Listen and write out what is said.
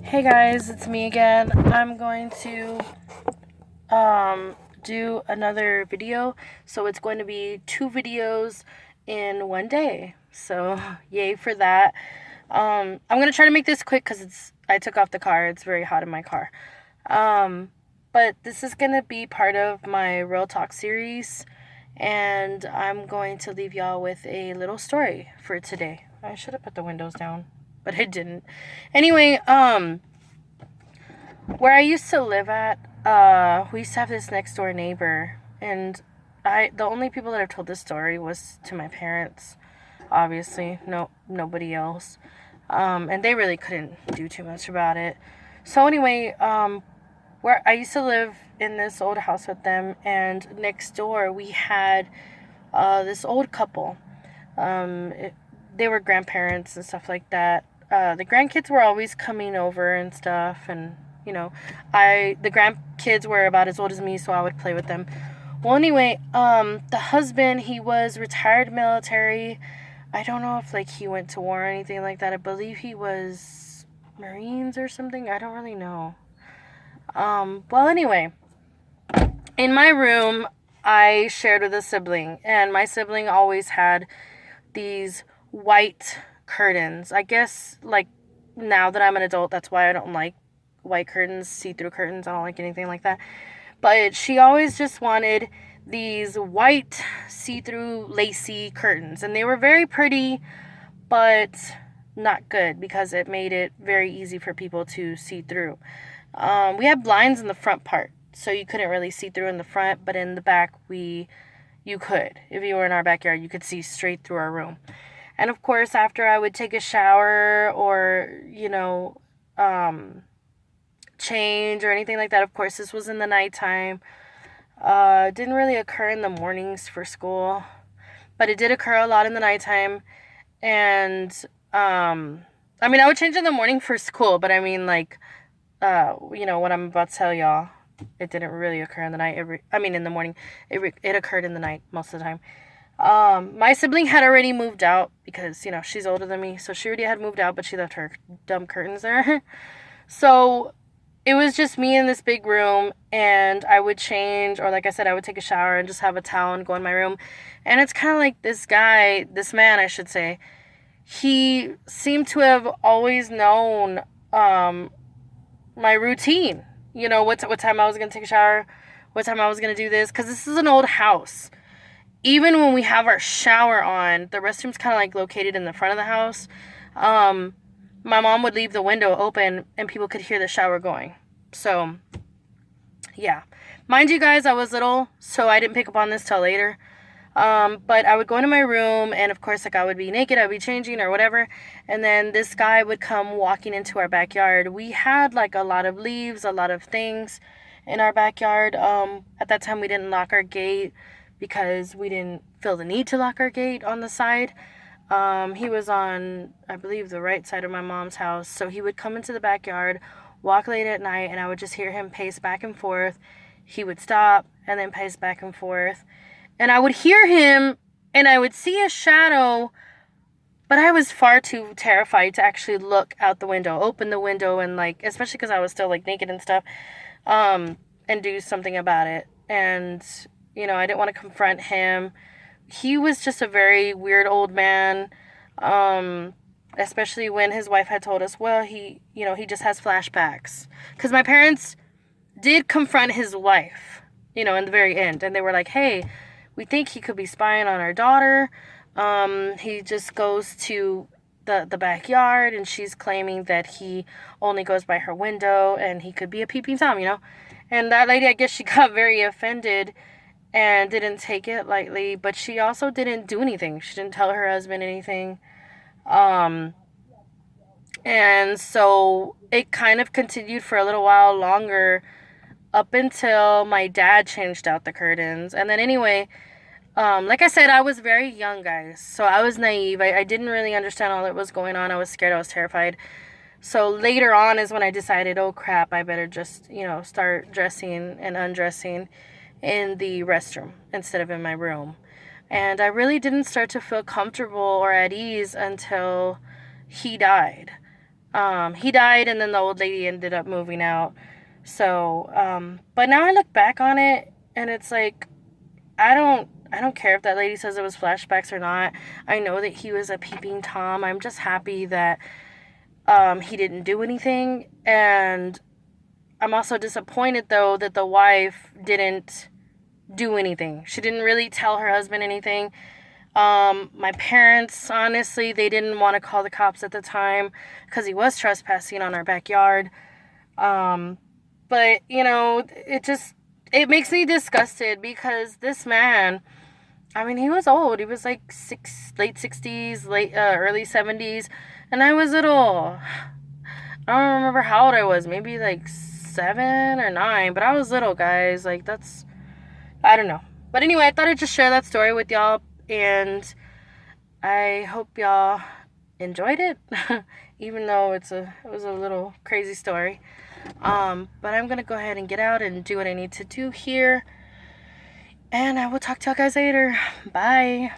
Hey guys, it's me again. I'm going to do another video. So it's going to be two videos in one day. So yay for that. I'm going to try to make this quick cuz I took off the car. It's very hot in my car. Um but this is going to be part of my Real Talk series, and I'm going to leave y'all with a little story for today. I should have put the windows down, but I didn't. Anyway, where I used to live at, we used to have this next door neighbor, and the only people that I've told this story was to my parents, obviously, nobody else, and they really couldn't do too much about it. So anyway, where I used to live in this old house with them, and next door we had this old couple. They were grandparents and stuff like that. The grandkids were always coming over and stuff, and the grandkids were about as old as me, so I would play with them. Well, anyway, the husband, he was retired military. I don't know if he went to war or anything like that. I believe he was Marines or something. I don't really know. Well, anyway, in my room, I shared with a sibling, and my sibling always had these white curtains. I guess, now that I'm an adult, that's why I don't like white curtains, see-through curtains. I don't like anything like that. But she always just wanted these white, see-through, lacy curtains. And they were very pretty, but not good because it made it very easy for people to see through. We had blinds in the front part, so you couldn't really see through in the front, but in the back, you could. If you were in our backyard, you could see straight through our room. And of course, after I would take a shower or, change or anything like that, of course, this was in the nighttime. It didn't really occur in the mornings for school, but it did occur a lot in the nighttime. And, I would change in the morning for school, but what I'm about to tell y'all, it didn't really occur in the night. In the morning. It occurred in the night most of the time. My sibling had already moved out because, she's older than me. So she already had moved out, but she left her dumb curtains there. So it was just me in this big room, and I would change, or like I said, I would take a shower and just have a towel and go in my room. And it's kind of like this man, I should say, he seemed to have always known, my routine. What time I was going to take a shower, what time I was going to do this, because this is an old house. Even when we have our shower on, the restroom's kind of located in the front of the house. My mom would leave the window open and people could hear the shower going. So, yeah. Mind you guys, I was little, so I didn't pick up on this till later. But I would go into my room, and of course, I would be naked, I'd be changing or whatever, and then this guy would come walking into our backyard. We had a lot of leaves, a lot of things in our backyard. At that time, we didn't lock our gate because we didn't feel the need to lock our gate on the side. He was on, I believe, the right side of my mom's house, so he would come into the backyard, walk late at night, and I would just hear him pace back and forth. He would stop and then pace back and forth. And I would hear him, and I would see a shadow, but I was far too terrified to actually look out the window, open the window, and especially because I was still naked and stuff, and do something about it. And, I didn't want to confront him. He was just a very weird old man, especially when his wife had told us, well, he just has flashbacks. Because my parents did confront his wife, in the very end, and they were like, hey, we think he could be spying on our daughter. He just goes to the backyard, and she's claiming that he only goes by her window, and he could be a peeping Tom, And that lady, I guess she got very offended and didn't take it lightly, but she also didn't do anything. She didn't tell her husband anything. And so it kind of continued for a little while longer, up until my dad changed out the curtains. And then anyway, like I said, I was very young, guys. So I was naive. I didn't really understand all that was going on. I was scared. I was terrified. So later on is when I decided, oh crap, I better just, start dressing and undressing in the restroom instead of in my room. And I really didn't start to feel comfortable or at ease until he died. He died, and then the old lady ended up moving out. So, but now I look back on it, and it's like, I don't care if that lady says it was flashbacks or not. I know that he was a peeping Tom. I'm just happy that he didn't do anything, and I'm also disappointed though that the wife didn't do anything. She didn't really tell her husband anything. My parents, honestly, they didn't want to call the cops at the time because he was trespassing on our backyard. Um, but it makes me disgusted because this man, I mean, he was old. He was like late 60s, early 70s, and I was little. I don't remember how old I was. Maybe like 7 or 9, but I was little, guys. Like I don't know. But anyway, I thought I'd just share that story with y'all, and I hope y'all enjoyed it, even though it was a little crazy story. But I'm gonna go ahead and get out and do what I need to do here, and I will talk to y'all guys later. Bye.